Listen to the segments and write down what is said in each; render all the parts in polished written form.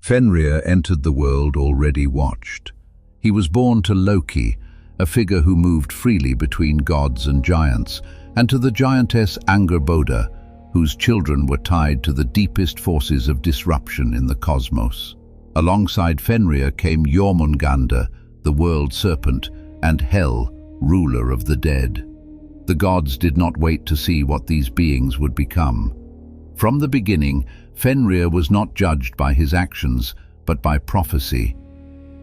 Fenrir entered the world already watched. He was born to Loki, a figure who moved freely between gods and giants, and to the giantess Angerboda, whose children were tied to the deepest forces of disruption in the cosmos. Alongside Fenrir came Jormungandr, the world serpent, and Hel, ruler of the dead. The gods did not wait to see what these beings would become. From the beginning, Fenrir was not judged by his actions, but by prophecy.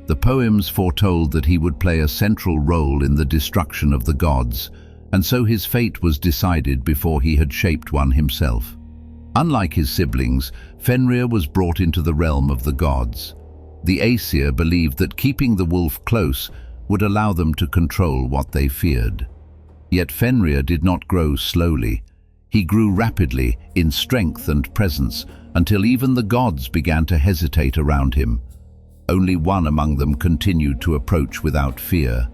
The poems foretold that he would play a central role in the destruction of the gods, and so his fate was decided before he had shaped one himself. Unlike his siblings, Fenrir was brought into the realm of the gods. The Aesir believed that keeping the wolf close would allow them to control what they feared. Yet Fenrir did not grow slowly. He grew rapidly in strength and presence until even the gods began to hesitate around him. Only one among them continued to approach without fear.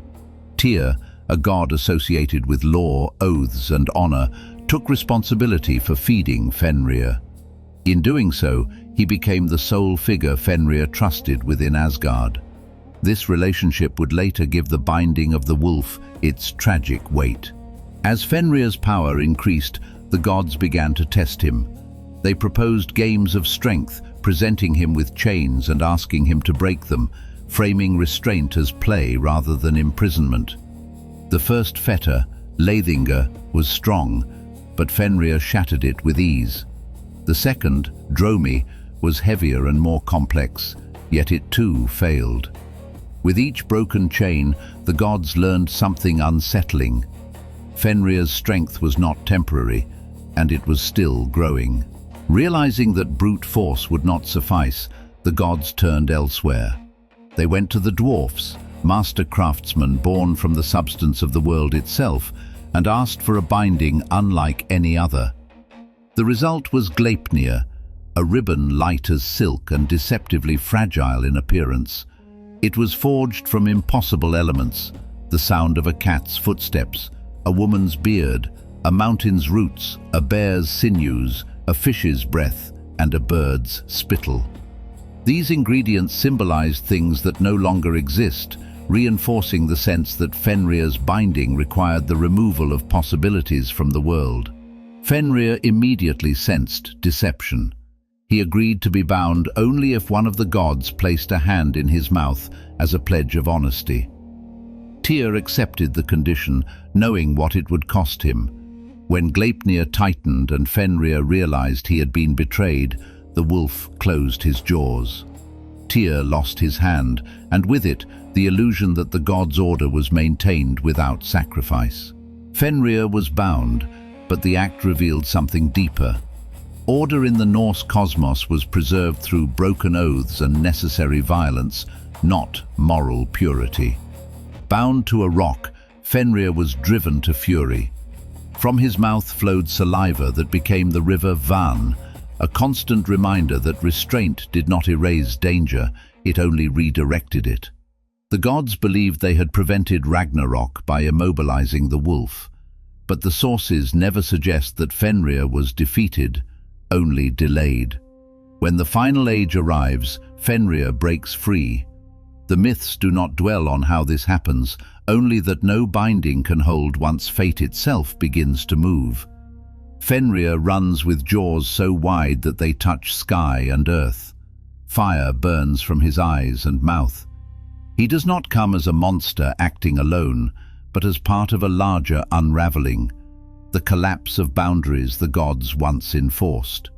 Tyr, a god associated with law, oaths, and honor, took responsibility for feeding Fenrir. In doing so, he became the sole figure Fenrir trusted within Asgard. This relationship would later give the binding of the wolf its tragic weight. As Fenrir's power increased, the gods began to test him. They proposed games of strength, presenting him with chains and asking him to break them, framing restraint as play rather than imprisonment. The first fetter, Laethingr, was strong, but Fenrir shattered it with ease. The second, Dromi, was heavier and more complex, yet it too failed. With each broken chain, the gods learned something unsettling. Fenrir's strength was not temporary, and it was still growing. Realizing that brute force would not suffice, the gods turned elsewhere. They went to the dwarfs, master craftsmen born from the substance of the world itself, and asked for a binding unlike any other. The result was Gleipnir, a ribbon light as silk and deceptively fragile in appearance. It was forged from impossible elements: the sound of a cat's footsteps, a woman's beard, a mountain's roots, a bear's sinews, a fish's breath, and a bird's spittle. These ingredients symbolized things that no longer exist, reinforcing the sense that Fenrir's binding required the removal of possibilities from the world. Fenrir immediately sensed deception. He agreed to be bound only if one of the gods placed a hand in his mouth as a pledge of honesty. Tyr accepted the condition, knowing what it would cost him. When Gleipnir tightened and Fenrir realized he had been betrayed, the wolf closed his jaws. Tyr lost his hand, and with it, the illusion that the god's order was maintained without sacrifice. Fenrir was bound, but the act revealed something deeper. Order in the Norse cosmos was preserved through broken oaths and necessary violence, not moral purity. Bound to a rock, Fenrir was driven to fury. From his mouth flowed saliva that became the river Van, a constant reminder that restraint did not erase danger, it only redirected it. The gods believed they had prevented Ragnarok by immobilizing the wolf, but the sources never suggest that Fenrir was defeated, only delayed. When the final age arrives, Fenrir breaks free. The myths do not dwell on how this happens, only that no binding can hold once fate itself begins to move. Fenrir runs with jaws so wide that they touch sky and earth. Fire burns from his eyes and mouth. He does not come as a monster acting alone, but as part of a larger unraveling, the collapse of boundaries the gods once enforced.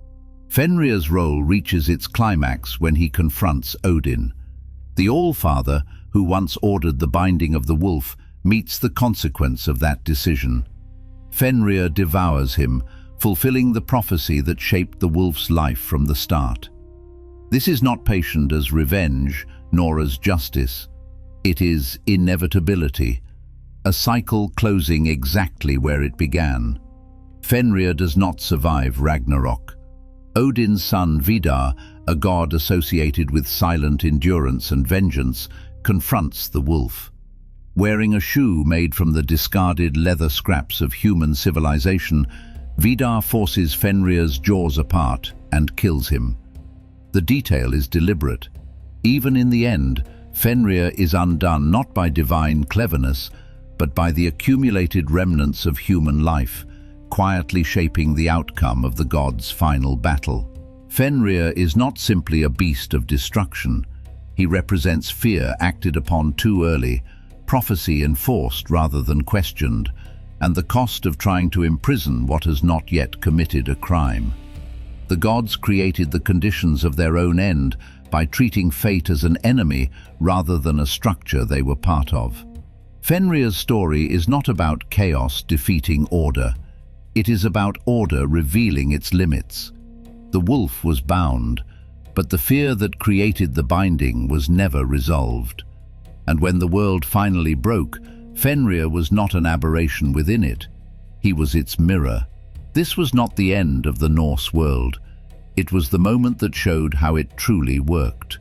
Fenrir's role reaches its climax when he confronts Odin. The All-Father, who once ordered the binding of the wolf, meets the consequence of that decision. Fenrir devours him, fulfilling the prophecy that shaped the wolf's life from the start. This is not patient as revenge, nor as justice. It is inevitability, a cycle closing exactly where it began. Fenrir does not survive Ragnarok. Odin's son Vidar, a god associated with silent endurance and vengeance, confronts the wolf. Wearing a shoe made from the discarded leather scraps of human civilization, Vidar forces Fenrir's jaws apart and kills him. The detail is deliberate. Even in the end, Fenrir is undone not by divine cleverness, but by the accumulated remnants of human life, quietly shaping the outcome of the gods' final battle. Fenrir is not simply a beast of destruction. He represents fear acted upon too early, prophecy enforced rather than questioned, and the cost of trying to imprison what has not yet committed a crime. The gods created the conditions of their own end by treating fate as an enemy rather than a structure they were part of. Fenrir's story is not about chaos defeating order. It is about order revealing its limits. The wolf was bound, but the fear that created the binding was never resolved. And when the world finally broke, Fenrir was not an aberration within it. He was its mirror. This was not the end of the Norse world. It was the moment that showed how it truly worked.